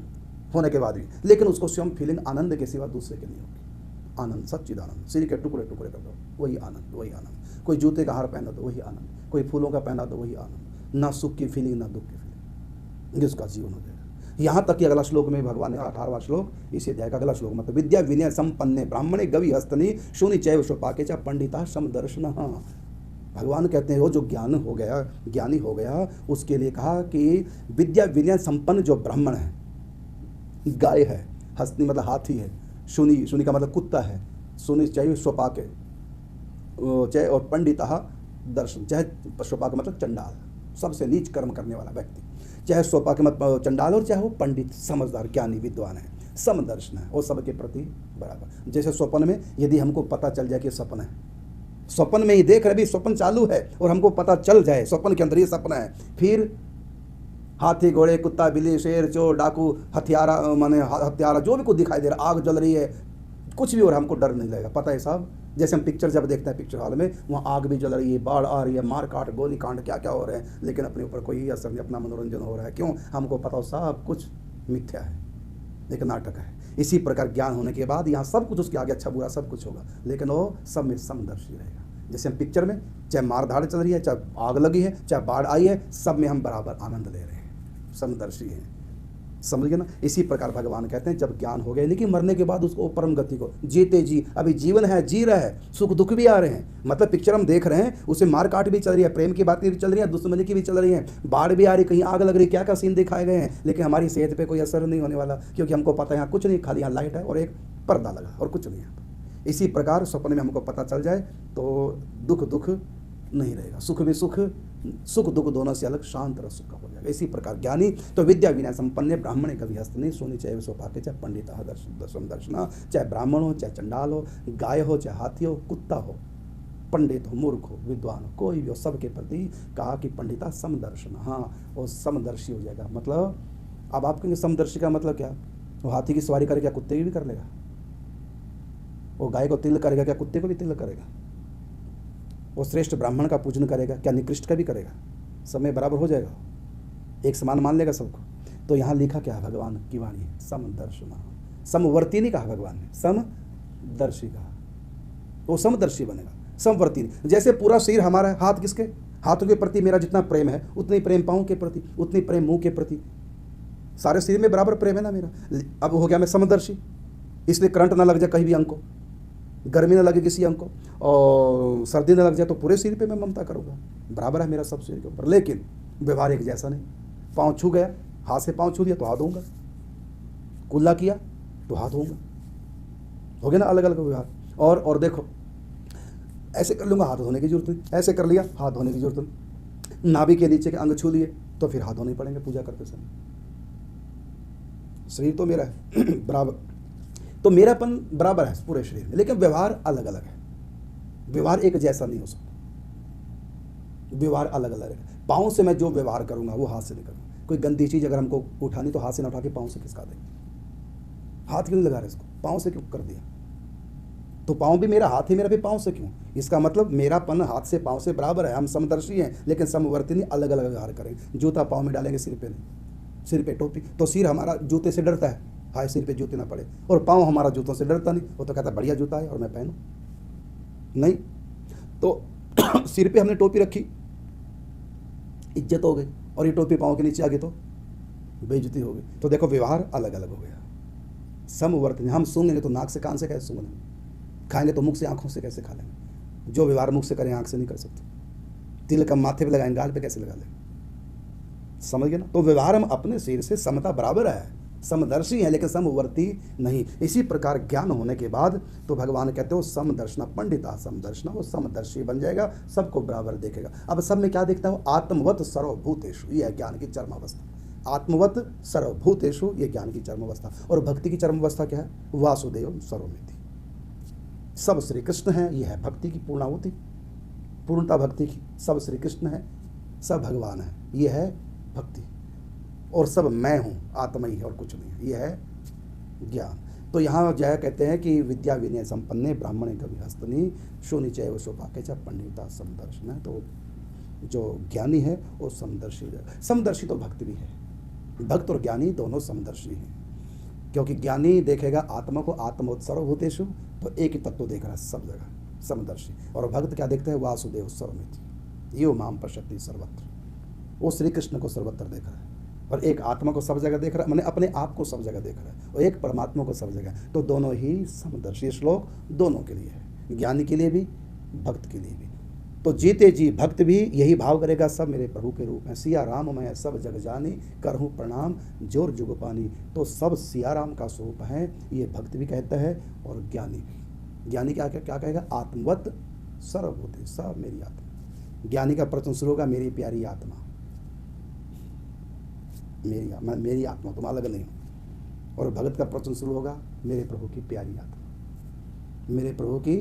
[SPEAKER 1] होने के बाद भी, लेकिन उसको स्वयं फीलिंग आनंद के सिवा दूसरे के नहीं होगी। आनंद, सच्चिदानंद, शरीर के टुकड़े टुकड़े कर दो, वही आनंद, वही आनंद। कोई जूते का हार पहना दो, वही आनंद। कोई फूलों का पहना दो, वही आनंद। ना सुख की फीलिंग ना दुख की फीलिंग, जिसका जीवन हो जाएगा। यहाँ तक कि अगला श्लोक में भगवान ने 18वां श्लोक इसी अध्याय का अगला श्लोक मतलब विद्या विनय संपन्ने ब्राह्मणे गवि हस्तनी शूनि चैव स्वपाके च पंडिता समदर्शन। भगवान कहते हैं वो जो ज्ञान हो गया, ज्ञानी हो गया, उसके लिए कहा कि विद्या विनय संपन्न जो ब्राह्मण है, गाय है, हस्तनी मतलब हाथी है, शूनि, शूनि का मतलब कुत्ता है, शूनि चैव स्वपाके, चाहे और पंडिता दर्शन, चाहे स्वपाक मतलब चंडाल, सबसे नीच कर्म करने वाला व्यक्ति, चाहे स्वपाक मतलब चंडाल और चाहे वो पंडित समझदार ज्ञानी विद्वान है, समदर्शन है, वो सबके प्रति बराबर। जैसे स्वप्न में यदि हमको पता चल जाए कि सपना है, स्वप्न में ही देख रहे भी स्वप्न चालू है और हमको पता चल जाए स्वप्न के अंदर ये सपना है, फिर हाथी घोड़े कुत्ता बिल्ली शेर चोर डाकू हथियारा माने हथियारा जो भी कुछ दिखाई दे रहा, आग जल रही है, कुछ भी हो रहा, हमको डर नहीं लगेगा। पता है साहब, जैसे हम पिक्चर जब देखते हैं पिक्चर हॉल में, वहाँ आग भी जल रही है, बाढ़ आ रही है, मार काट गोली कांड क्या क्या हो रहे हैं, लेकिन अपने ऊपर कोई असर नहीं, अपना मनोरंजन हो रहा है। क्यों? हमको पता हो सब कुछ मिथ्या है, एक नाटक है। इसी प्रकार ज्ञान होने के बाद यहाँ सब कुछ उसके आगे अच्छा बुरा सब कुछ होगा, लेकिन वो सब में समदर्शी रहेगा। जैसे हम पिक्चर में चाहे मारधाड़ चल रही है, चाहे आग लगी है, चाहे बाढ़ आई है, सब में हम बराबर आनंद ले रहे हैं, समदर्शी हैं। समझ गए ना? इसी प्रकार भगवान कहते हैं जब ज्ञान हो गया, नहीं कि मरने के बाद उसको परम गति को जीते जी, अभी जीवन है, जी रहा है, सुख दुख भी आ रहे हैं, मतलब पिक्चर हम देख रहे हैं, उसे मार काट भी चल रही है, प्रेम की बातें भी चल रही है, दुश्मनी की भी चल रही है, बाढ़ भी आ रही, कहीं आग लग रही, क्या क्या सीन दिखाए गए हैं, लेकिन हमारी सेहत पे कोई असर नहीं होने वाला, क्योंकि हमको पता है यहाँ कुछ नहीं, खाली यहाँ लाइट है और एक पर्दा लगा और कुछ नहीं है। इसी प्रकार स्वप्न में हमको पता चल जाए तो दुख दुख नहीं रहेगा, सुख भी सुख, सुख दुख दोनों से अलग शांत रस सुख हो जाएगा। इसी प्रकार ज्ञानी तो विद्या विनय संपन्न ब्राह्मण कवि हस्तनी सोनी चाहे स्वपाके चाहे पंडित दर्शना, चाहे ब्राह्मण हो चाहे चंडाल हो, गाय हो चाहे हाथी हो, कुत्ता हो, पंडित हो मूर्ख हो विद्वान हो, कोई भी हो, सबके प्रति कहा कि पंडिता समदर्शन। हाँ, वो समदर्शी हो जाएगा। मतलब अब आप कहेंगे समदर्शी का मतलब क्या? वो हाथी की सवारी करेगा, कुत्ते की भी कर लेगा, वो गाय को तिल करेगा, क्या कुत्ते को भी तिल करेगा, वो श्रेष्ठ ब्राह्मण का पूजन करेगा, क्या निकृष्ट का भी करेगा, सब में बराबर हो जाएगा, एक समान मान लेगा सबको। तो यहाँ लिखा क्या है भगवान की वाणी? समदर्शना। समवर्ती नहीं कहा भगवान ने, समदर्शी कहा, वो समदर्शी बनेगा, समवर्ती नहीं। जैसे पूरा शरीर हमारा है, हाथ किसके? हाथों के प्रति मेरा जितना प्रेम है उतनी ही प्रेम पाँव के प्रति, उतनी प्रेम मुंह के प्रति, सारे शरीर में बराबर प्रेम है ना मेरा। अब हो गया मैं समदर्शी, इसलिए करंट ना लग जाए कहीं भी अंग को, गर्मी ना लगे किसी अंग को, और सर्दी ना लग जाए तो पूरे शरीर पे मैं ममता करूँगा, बराबर है मेरा सब शरीर के ऊपर। लेकिन व्यवहार एक जैसा नहीं, पाँव छू गया, हाथ से पाँव छू दिया तो हाथ धोऊंगा, कुल्ला किया तो हाथ धोऊंगा, हो गया ना अलग अलग व्यवहार। और देखो ऐसे कर लूँगा, हाथ धोने की जरूरत नहीं, ऐसे कर लिया, हाथ धोने की जरूरत नहीं, नाभि के नीचे के अंग छू लिए तो फिर हाथ धोने पड़ेंगे पूजा करते समय। शरीर तो मेरा है बराबर, तो मेरापन बराबर है पूरे शरीर में, लेकिन व्यवहार अलग अलग है। व्यवहार एक जैसा नहीं हो सकता, व्यवहार अलग अलग है। पाँव से मैं जो व्यवहार करूंगा वो हाथ से नहीं करूंगा। कोई गंदी चीज़ अगर हमको उठानी तो हाथ से ना उठा के पाँव से खिसका देंगे। हाथ क्यों नहीं लगा रहे इसको, पाँव से क्यों कर दिया? तो पाँव भी मेरा हाथ है, मेरा भी पाँव से क्यों? इसका मतलब मेरापन हाथ से पाँव से बराबर है। हम समदर्शी हैं लेकिन समवर्ती नहीं, अलग अलग व्यवहार करेंगे। जूता पाँव में डालेंगे, सिर पे नहीं। सिर पे टोपी, तो सिर हमारा जूते से डरता है, हाय सिर पे जूते ना पड़े, और पाँव हमारा जूतों से डरता नहीं, वो तो कहता बढ़िया जूता है और मैं पहनूं। नहीं, तो सिर पे हमने टोपी रखी, इज्जत हो गई, और ये टोपी पाँव के नीचे आ गई तो बेइज्जती हो गई। तो देखो व्यवहार अलग अलग हो गया। समवर्तन, हम सूंघेंगे तो नाक से कान से कैसे सूंघ लेंगे, खाएंगे तो मुख से आंखों से कैसे खा लेंगे? जो व्यवहार मुख से करें आंख से नहीं कर सकते। तिल का माथे पे लगाएंगे, गाल पे कैसे लगा लेंगे? समझ गए ना? तो व्यवहार हम अपने शरीर से समता बराबर है, समदर्शी है लेकिन समवर्ती नहीं। इसी प्रकार ज्ञान होने के बाद तो भगवान कहते हो समदर्शना पंडिता समदर्शना, वो समदर्शी बन जाएगा, सबको बराबर देखेगा। अब सब में क्या देखता है? आत्मवत सर्वभूतेषु, ये है ज्ञान की चरम अवस्था। आत्मवत सर्वभूतेषु, ये ज्ञान की चरम अवस्था। और भक्ति की चरम अवस्था क्या है? वासुदेव सर्वमिति, सब श्री कृष्ण है, यह है भक्ति की पूर्णाहुति, पूर्णता भक्ति की। सब श्री कृष्ण है, सब भगवान है, यह है भक्ति। और सब मैं हूँ, आत्मा ही है और कुछ नहीं है, यह है ज्ञान। तो यहाँ जो है कहते हैं कि विद्या विनय संपन्ने ब्राह्मणे कवि हस्तनी शून्य चय व शोभाके च पंडिता समदर्शन है। तो जो ज्ञानी है वो समदर्शी हो जाएगा। समदर्शी तो भक्त भी है, भक्त और ज्ञानी दोनों समदर्शी हैं, क्योंकि ज्ञानी देखेगा आत्मा को आत्मोत्सर्व भूतेषु, तो एक ही तत्व देख रहा है सब जगह, समदर्शी। और भक्त क्या देखते हैं? वासुदेव सर्वमिति यो माम पश्यति सर्वत्र, वो श्री कृष्ण को सर्वत्र देख रहा है, और एक आत्मा को सब जगह देख रहा है, मैंने अपने आप को सब जगह देख रहा है, और एक परमात्मा को सब जगह। तो दोनों ही समदर्शी। श्लोक दोनों के लिए है, ज्ञानी के लिए भी, भक्त के लिए भी। तो जीते जी भक्त भी यही भाव करेगा, सब मेरे प्रभु के रूप में, सिया राम मैं सब जग जानी करहूँ प्रणाम जोर जुग पानी। तो सब सिया राम का स्वरूप है, ये भक्त भी कहता है और ज्ञानी भी। ज्ञानी क्या क्या कहेगा? आत्मवत सर्वभूते, सब मेरी आत्मा। ज्ञानी का प्रश्न शुरू होगा, मेरी प्यारी आत्मा, मेरी आत्मा, तुम अलग नहीं हो। और भगत का प्रश्न शुरू होगा, मेरे प्रभु की प्यारी आत्मा, मेरे प्रभु की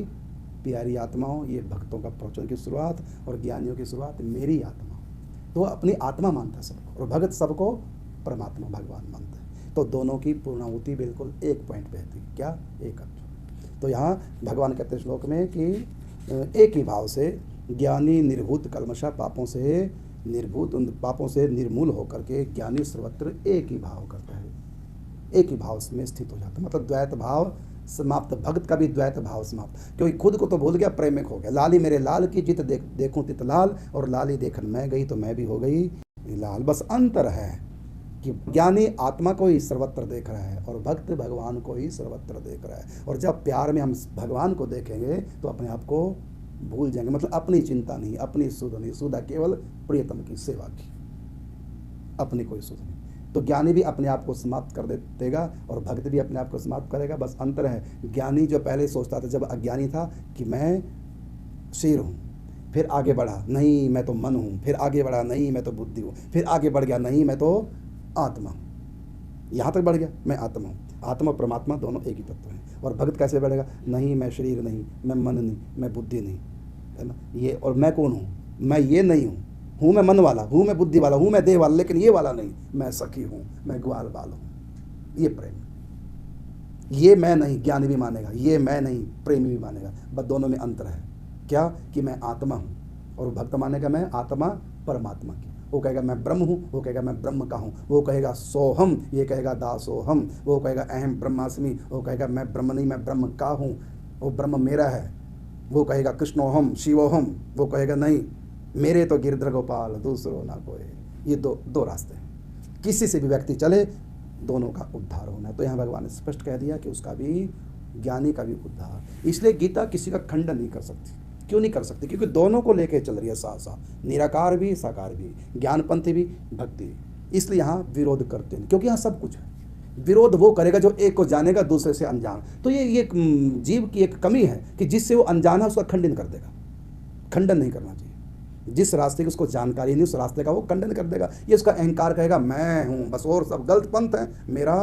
[SPEAKER 1] प्यारी आत्मा हो। ये भक्तों का प्रवचन की शुरुआत और ज्ञानियों की शुरुआत मेरी आत्मा। तो अपनी आत्मा मानता है सबको, और भगत सबको परमात्मा भगवान मानता है। तो दोनों की पूर्णाहुति बिल्कुल एक पॉइंट पे है, क्या? एकत्व। तो यहाँ भगवान कहते हैं श्लोक में कि एक ही भाव से ज्ञानी निर्भूत कल्मषा, पापों से निर्भूत, उन पापों से निर्मूल होकर के ज्ञानी सर्वत्र एक ही भाव करता है, एक ही भाव में स्थित हो जाता है। मतलब द्वैत भाव समाप्त, भक्त का भी द्वैत भाव समाप्त, क्योंकि खुद को तो भूल गया, प्रेमिक हो गया। लाली मेरे लाल की जित देखूं तित लाल, और लाली देखन मैं गई तो मैं भी हो गई लाल। बस अंतर है कि ज्ञानी आत्मा को ही सर्वत्र देख रहा है और भक्त भगवान को ही सर्वत्र देख रहा है। और जब प्यार में हम भगवान को देखेंगे तो अपने आप को भूल जाएंगे। मतलब अपनी चिंता नहीं, अपनी सुध नहीं, सुधा केवल प्रियतम की सेवा की, अपनी कोई सुध नहीं। तो ज्ञानी भी अपने आप को समाप्त कर देगा और भक्त भी अपने आप को समाप्त करेगा। बस अंतर है, ज्ञानी जो पहले सोचता था जब अज्ञानी था कि मैं शेर हूँ, फिर आगे बढ़ा, नहीं मैं तो मन हूँ, फिर आगे बढ़ा, नहीं मैं तो बुद्धि हूँ, फिर आगे बढ़ गया, नहीं मैं तो आत्मा हूँ, यहाँ तक बढ़ गया, मैं आत्मा हूँ। आत्मा और परमात्मा दोनों एक ही तत्व हैं। और भक्त कैसे बढ़ेगा? नहीं मैं शरीर नहीं, मैं मन नहीं, मैं बुद्धि नहीं, है ना, ये। और मैं कौन हूँ? मैं ये नहीं हूँ मैं मन वाला, हूँ मैं बुद्धि वाला, हूँ मैं देह वाला, लेकिन ये वाला नहीं, मैं सखी हूँ, मैं ग्वाल बाल हूँ। ये प्रेम, ये मैं नहीं ज्ञानी भी मानेगा, ये मैं नहीं प्रेमी भी मानेगा। बस दोनों में अंतर है, क्या? कि मैं आत्मा हूँ, और भक्त मानेगा मैं आत्मा परमात्मा की। वो कहेगा मैं ब्रह्म हूँ, वो कहेगा मैं ब्रह्म का हूँ, वो कहेगा सोहम, ये कहेगा दासोहम, वो कहेगा अहम ब्रह्मास्मि, वो कहेगा मैं ब्रह्म नहीं मैं ब्रह्म का हूँ, वो ब्रह्म मेरा है, वो कहेगा कृष्णोहम शिवोहम, वो कहेगा नहीं मेरे तो गिरधर गोपाल दूसरो ना कोई। ये दो रास्ते हैं, किसी से भी व्यक्ति चले दोनों का उद्धार होना है। तो यहाँ भगवान ने स्पष्ट कह दिया कि उसका भी, ज्ञानी का भी उद्धार। इसलिए गीता किसी का खंडन नहीं कर सकती। क्यों नहीं कर सकती? क्योंकि दोनों को लेकर चल रही है साथ साथ, निराकार भी साकार भी, ज्ञानपंथी भी भक्ति भी। इसलिए यहाँ विरोध करते हैं, क्योंकि यहाँ सब कुछ है। विरोध वो करेगा जो एक को जानेगा दूसरे से अनजान। तो ये जीव की एक कमी है कि जिससे वो अनजान है उसका खंडन कर देगा। खंडन नहीं करना चाहिए। जिस रास्ते की उसको जानकारी नहीं, उस रास्ते का वो खंडन कर देगा। ये उसका अहंकार कहेगा मैं हूँ बस, और सब गलत पंथ है, मेरा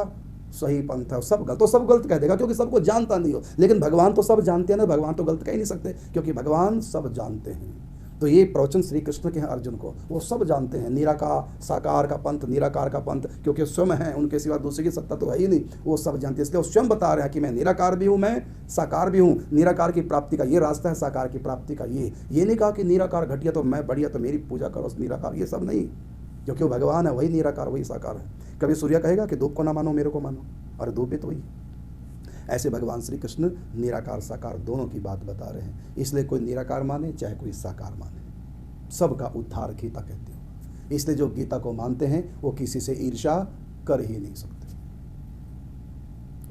[SPEAKER 1] सही पंथ है, सब गलत, तो सब गलत कह देगा क्योंकि सबको जानता नहीं हो। लेकिन भगवान तो सब जानते हैं ना, भगवान तो गलत कह ही नहीं सकते क्योंकि भगवान सब जानते हैं। तो ये प्रवचन श्री कृष्ण के हैं अर्जुन को, वो सब जानते हैं निराकार साकार का पंथ, निराकार का पंथ, क्योंकि स्वयं है, उनके सिवा दूसरे की सत्ता तो है ही नहीं, वो सब जानते हैं। इसलिए वो स्वयं बता रहे हैं कि मैं निराकार भी हूँ, मैं साकार भी हूँ। निराकार की प्राप्ति का ये रास्ता है, साकार की प्राप्ति का ये नहीं कहा कि निराकार घटिया तो मैं बढ़िया तो मेरी पूजा करो निराकार, ये सब नहीं, क्योंकि वो भगवान है, वही निराकार वही साकार है। कभी सूर्य कहेगा कि धूप को ना मानो मेरे को मानो, और धूप भी तो वही। ऐसे भगवान श्री कृष्ण निराकार साकार दोनों की बात बता रहे हैं। इसलिए कोई निराकार माने चाहे कोई साकार माने, सबका उद्धार गीता कहती है। इसलिए जो गीता को मानते हैं वो किसी से ईर्ष्या कर ही नहीं सकते,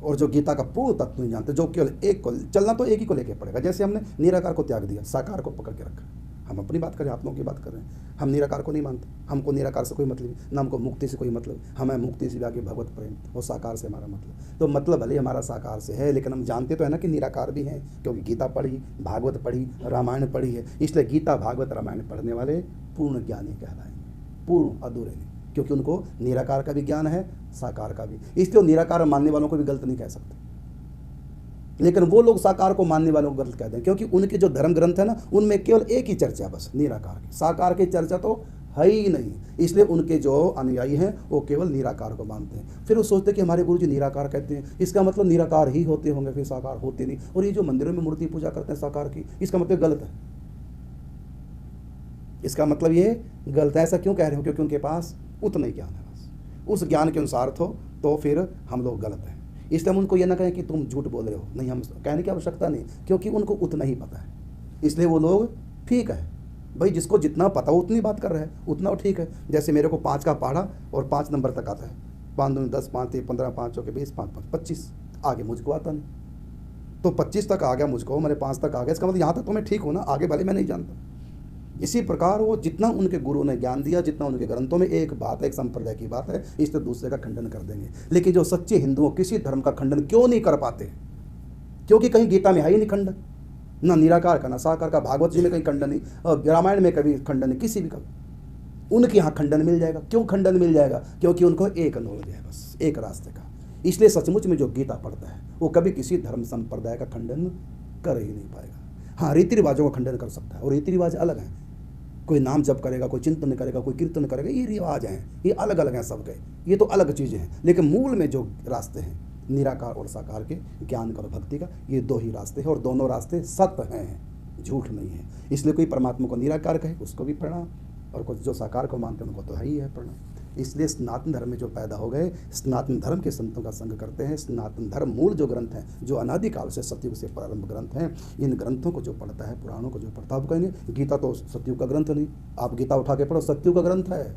[SPEAKER 1] और जो गीता का पूर्ण तत्व नहीं जानते, जो केवल एक को चलना तो एक ही को लेके पड़ेगा। जैसे हमने निराकार को त्याग दिया, साकार को पकड़ के रखा। हम अपनी बात करें, आप लोगों की बात कर रहे हैं, हम निराकार को नहीं मानते, हमको निराकार से कोई मतलब नहीं, ना हमको मुक्ति से कोई मतलब, हमें मुक्ति से आगे भगवत प्रेम, वो साकार से हमारा मतलब। तो मतलब भले हमारा साकार से है, लेकिन हम जानते तो है ना कि निराकार भी हैं, क्योंकि गीता पढ़ी, भागवत पढ़ी, रामायण पढ़ी है। इसलिए गीता भागवत रामायण पढ़ने वाले पूर्ण ज्ञानी कहलाएंगे, पूर्ण अधूरे नहीं, क्योंकि उनको निराकार का भी ज्ञान है, साकार का भी। इसलिए वो निराकार मानने वालों को भी गलत नहीं कह सकते, लेकिन वो लोग साकार को मानने वालों को गलत कहते हैं, क्योंकि उनके जो धर्म ग्रंथ है ना, उनमें केवल एक ही चर्चा बस निराकार की, साकार की चर्चा तो है ही नहीं। इसलिए उनके जो अनुयायी हैं वो केवल निराकार को मानते हैं। फिर वो सोचते हैं कि हमारे गुरु जी निराकार कहते हैं, इसका मतलब निराकार ही होते होंगे, फिर साकार होते नहीं। और ये जो मंदिरों में मूर्ति पूजा करते हैं साकार की, इसका मतलब गलत है, इसका मतलब ये गलत है। ऐसा क्यों कह रहे हो? क्योंकि उनके पास उतना ही ज्ञान है, बस उस ज्ञान के अनुसार तो फिर हम लोग गलत हैं। इसलिए हम उनको ये ना कहें कि तुम झूठ बोल रहे हो, नहीं, हम कहने की आवश्यकता नहीं, क्योंकि उनको उतना ही पता है। इसलिए वो लोग ठीक है भाई, जिसको जितना पता हो उतनी बात कर रहे हैं, उतना ठीक है। जैसे मेरे को 5 का पढ़ा और 5 नंबर तक आता है, 5 दूनी 10, 5 3 15, 5 चौके 20, 5 5 25, आगे मुझको आता नहीं। तो 25 तक आ गया मुझको, मैंने 5 तक आ गया, इसका मतलब यहाँ तक तो मैं ठीक हूँ ना, आगे भले मैं नहीं जानता। इसी प्रकार वो जितना उनके गुरु ने ज्ञान दिया, जितना उनके ग्रंथों में एक बात है, एक संप्रदाय की बात है, इससे दूसरे का खंडन कर देंगे। लेकिन जो सच्चे हिंदुओं किसी धर्म का खंडन क्यों नहीं कर पाते? क्योंकि कहीं गीता में है ही नहीं खंडन, ना निराकार का, ना साकार का, भागवत जी में कहीं खंडन नहीं, और रामायण में कभी खंडन नहीं, किसी भी का। उनके यहाँ खंडन मिल जाएगा। क्यों खंडन मिल जाएगा? क्योंकि उनको एक नॉलेज है, बस एक रास्ते का। इसलिए सचमुच में जो गीता पढ़ता है वो कभी किसी धर्म संप्रदाय का खंडन कर ही नहीं पाएगा। हाँ, रीति रिवाजों का खंडन कर सकता है, और रीति रिवाज अलग हैं। कोई नाम जप करेगा, कोई चिंतन करेगा, कोई कीर्तन करेगा, ये रिवाज हैं, ये अलग अलग हैं सबके, ये तो अलग चीज़ें हैं। लेकिन मूल में जो रास्ते हैं निराकार और साकार के, ज्ञान का और भक्ति का, ये 2 ही रास्ते हैं, और दोनों रास्ते सत्य हैं, झूठ नहीं है। इसलिए कोई परमात्मा को निराकार कहे उसको भी प्रणाम, और कुछ जो साकार को मानते हैं उनको तो है ही है प्रणाम। इसलिए सनातन धर्म में जो पैदा हो गए, सनातन धर्म के संतों का संग करते हैं। सनातन धर्म मूल जो ग्रंथ हैं, जो अनादिकाल से सतयुग से प्रारंभ ग्रंथ हैं, इन ग्रंथों को जो पढ़ता है, पुराणों को जो पढ़ता है, आप कहेंगे गीता तो सतयुग का ग्रंथ नहीं। आप गीता उठा के पढ़ो, सतयुग का ग्रंथ है।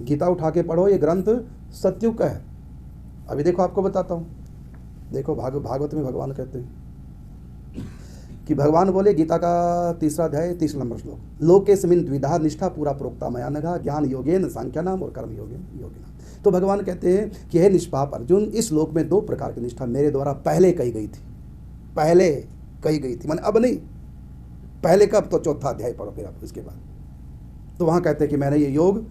[SPEAKER 1] गीता उठा के पढ़ो, ये ग्रंथ सतयुग का है। अभी देखो, आपको बताता हूँ, देखो भागवत में भगवान कहते हैं कि भगवान बोले, गीता का 3रा अध्याय 30 नंबर श्लोक, लोकेस्मिन् द्विधा निष्ठा पूरा प्रोक्ता मया नघा, ज्ञान योगेन सांख्यानाम और कर्म योगेन योगिनाम। तो भगवान कहते हैं कि हे निष्पाप अर्जुन, इस श्लोक में 2 प्रकार की निष्ठा मेरे द्वारा पहले कही गई थी, पहले कही गई थी, माने अब नहीं, पहले कब? तो 4था अध्याय पढ़ो फिर आप इसके बाद। तो वहाँ कहते हैं कि मैंने ये योग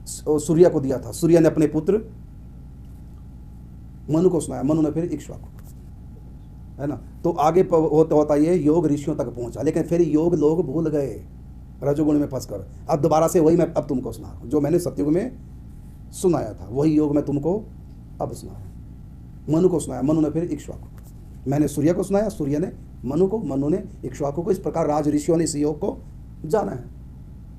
[SPEAKER 1] सूर्य को दिया था, सूर्य ने अपने पुत्र मनु को सुनाया, मनु ने फिर इक्ष्वाकु, है ना। तो आगे होता ये योग ऋषियों तक पहुंचा, लेकिन फिर योग लोग भूल गए रजोगुण में फंसकर। अब दोबारा से वही मैं अब तुमको सुना रहा हूँ, जो मैंने सतयुग में सुनाया था वही योग मैं तुमको अब सुना रहा हूँ। मनु को सुनाया, मनु ने फिर इक्ष्वाकु, मैंने सूर्य को सुनाया, सूर्य ने मनु को, मनु ने इक्ष्वाकु को। इस प्रकार राज ऋषियों ने इस योग को जाना है।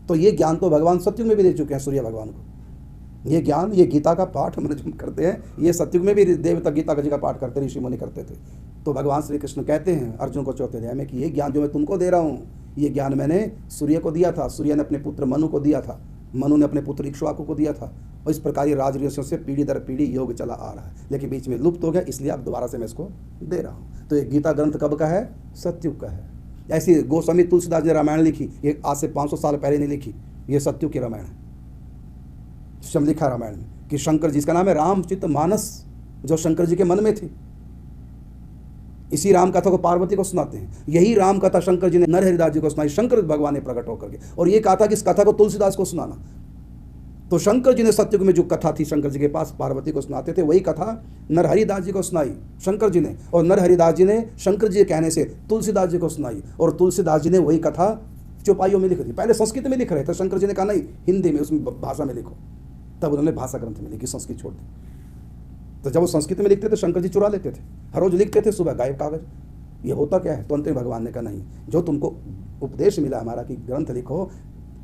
[SPEAKER 1] तो ये ज्ञान तो भगवान सतयुग में भी दे चुके हैं सूर्य भगवान को। ये ज्ञान, ये गीता का पाठ हम जो करते हैं, ये सतयुग में भी देवता गीता जी का पाठ करते, ऋषि मुनि करते थे। तो भगवान श्री कृष्ण कहते हैं अर्जुन को 4थे अध्याय में कि ये ज्ञान जो मैं तुमको दे रहा हूँ, ये ज्ञान मैंने सूर्य को दिया था, सूर्य ने अपने पुत्र मनु को दिया था, मनु ने अपने पुत्र इक्ष्वाकु को दिया था। और इस प्रकार ये राज ऋषियों से पीढ़ी दर पीढ़ी योग चला आ रहा है, लेकिन बीच में लुप्त हो गया, इसलिए अब दोबारा से मैं इसको दे रहा हूँ। तो ये गीता ग्रंथ कब का है? सतयुग का है। ऐसी गोस्वामी तुलसीदास ने रामायण लिखी, ये आज से 500 साल पहले नहीं लिखी, ये सतयुग की रामायण है। स्वयं लिखा रामायण में कि शंकर, जिसका नाम है रामचित मानस, जो शंकर जी के मन में थी, इसी राम कथा को पार्वती को सुनाते हैं। यही राम कथा शंकर जी ने नरहरिदास जी को सुनाई, शंकर भगवान ने प्रकट होकर के, और ये कहा था कि इस कथा को तुलसीदास को सुनाना। तो शंकर जी ने सत्ययुग में जो कथा थी शंकर जी के पास पार्वती को सुनाते थे, वही कथा नरहरिदास जी को सुनाई शंकर जी ने, और नरहरिदास जी ने शंकर जी के कहने से तुलसीदास जी को सुनाई, और तुलसीदास जी ने वही कथा चौपाइयों में लिखी थी। पहले संस्कृत में लिख रहे थे, शंकर जी ने कहा नहीं हिंदी में, उसमें भाषा में लिखो, तब उन्होंने भाषा ग्रंथ में लिखी, संस्कृत छोड़ दी। तो जब वो संस्कृत में लिखते थे शंकर जी चुरा लेते थे, हर रोज लिखते थे सुबह गायब कागज। ये होता क्या है? तो अंत में भगवान ने कहा नहीं, जो तुमको उपदेश मिला हमारा कि ग्रंथ लिखो,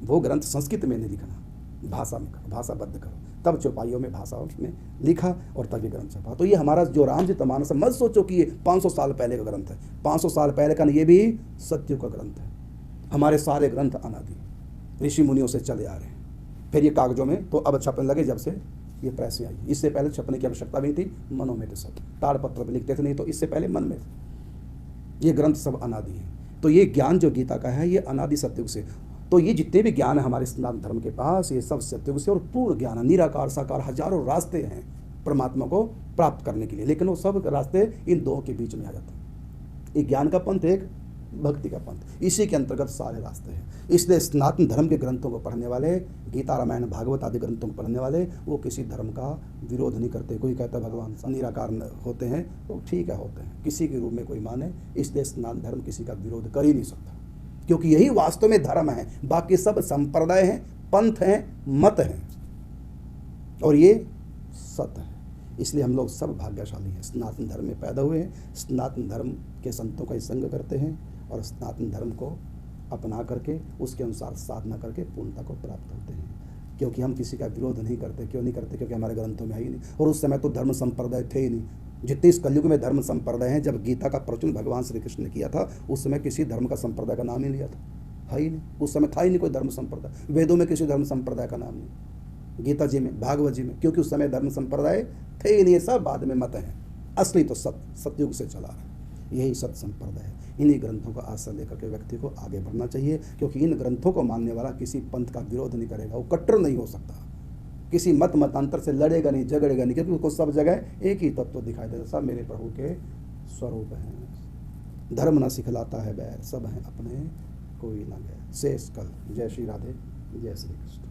[SPEAKER 1] वो ग्रंथ संस्कृत में नहीं लिखना, भाषा में करो, भाषाबद्ध करो। तब चौपाइयों में भाषा में लिखा और तब ये ग्रंथ छपा। तो ये हमारा जो रामचरितमानस है, मत सोचो कि ये 500 साल पहले का ग्रंथ है। 500 साल पहले का नहीं, ये भी सत्ययुग का ग्रंथ है। हमारे सारे ग्रंथ अनादि ऋषि मुनियों से चले आ रहे हैं। फिर ये कागजों में तो अब छपने लगे जब से ये प्रेस आई। इससे पहले छपने की आवश्यकता भी नहीं थी, मनों में थे सब, ताड़पत्र पर लिखते थे, नहीं तो इससे पहले मन में थे। ये ग्रंथ सब अनादि हैं। तो ये ज्ञान जो गीता का है, ये अनादि सत्ययुग से। तो ये जितने भी ज्ञान है हमारे सनातन धर्म के पास, ये सब सत्ययुग से और पूर्ण ज्ञान है। निराकार साकार हजारों रास्ते हैं परमात्मा को प्राप्त करने के लिए, लेकिन वो सब रास्ते इन दो के बीच में आ जाते हैं। एक ज्ञान का पंथ, एक भक्ति का पंथ, इसी के अंतर्गत सारे रास्ते हैं। इसलिए सनातन धर्म के ग्रंथों को पढ़ने वाले, गीता रामायण भागवत आदि ग्रंथों को पढ़ने वाले, वो किसी धर्म का विरोध नहीं करते। कोई कहता है भगवान निराकार होते हैं, तो ठीक है होते हैं, किसी के रूप में कोई माने। इसलिए सनातन धर्म किसी का विरोध कर ही नहीं सकता, क्योंकि यही वास्तव में धर्म है। बाकी सब संप्रदाय हैं, पंथ हैं, मत हैं, और ये सत्य है। इसलिए हम लोग सब भाग्यशाली हैं, सनातन धर्म में पैदा हुए हैं, सनातन धर्म के संतों का ही संग करते हैं, और सनातन धर्म को अपना करके उसके अनुसार साधना करके पूर्णता को प्राप्त होते हैं। क्योंकि हम किसी का विरोध नहीं करते। क्यों नहीं करते? क्योंकि हमारे ग्रंथों में है ही नहीं, और उस समय तो धर्म संप्रदाय थे ही नहीं। जितने इस कलयुग में धर्म संप्रदाय हैं, जब गीता का प्रवचन भगवान श्री कृष्ण ने किया था, उस समय किसी धर्म का संप्रदाय का नाम ही लिया था, है ही नहीं। उस समय था ही नहीं कोई धर्म संप्रदाय। वेदों में किसी धर्म संप्रदाय का नाम नहीं, गीता जी में, भागवत जी में, क्योंकि उस समय धर्म संप्रदाय थे ही नहीं। सब बाद में मत हैं, असली तो सतयुग से चला रहा है। यही सत संप्रदाय है। इन्हीं ग्रंथों का आश्रय लेकर के व्यक्ति को आगे बढ़ना चाहिए, क्योंकि इन ग्रंथों को मानने वाला किसी पंथ का विरोध नहीं करेगा, वो कट्टर नहीं हो सकता, किसी मतांतर से लड़ेगा नहीं, झगड़ेगा नहीं, क्योंकि उसको सब जगह एक ही तत्व दिखाई देता, सब मेरे प्रभु के स्वरूप हैं। धर्म न सिखलाता है बैर, सब हैं अपने कोई न गैर। शेष कल। जय श्री राधे, जय श्री कृष्ण।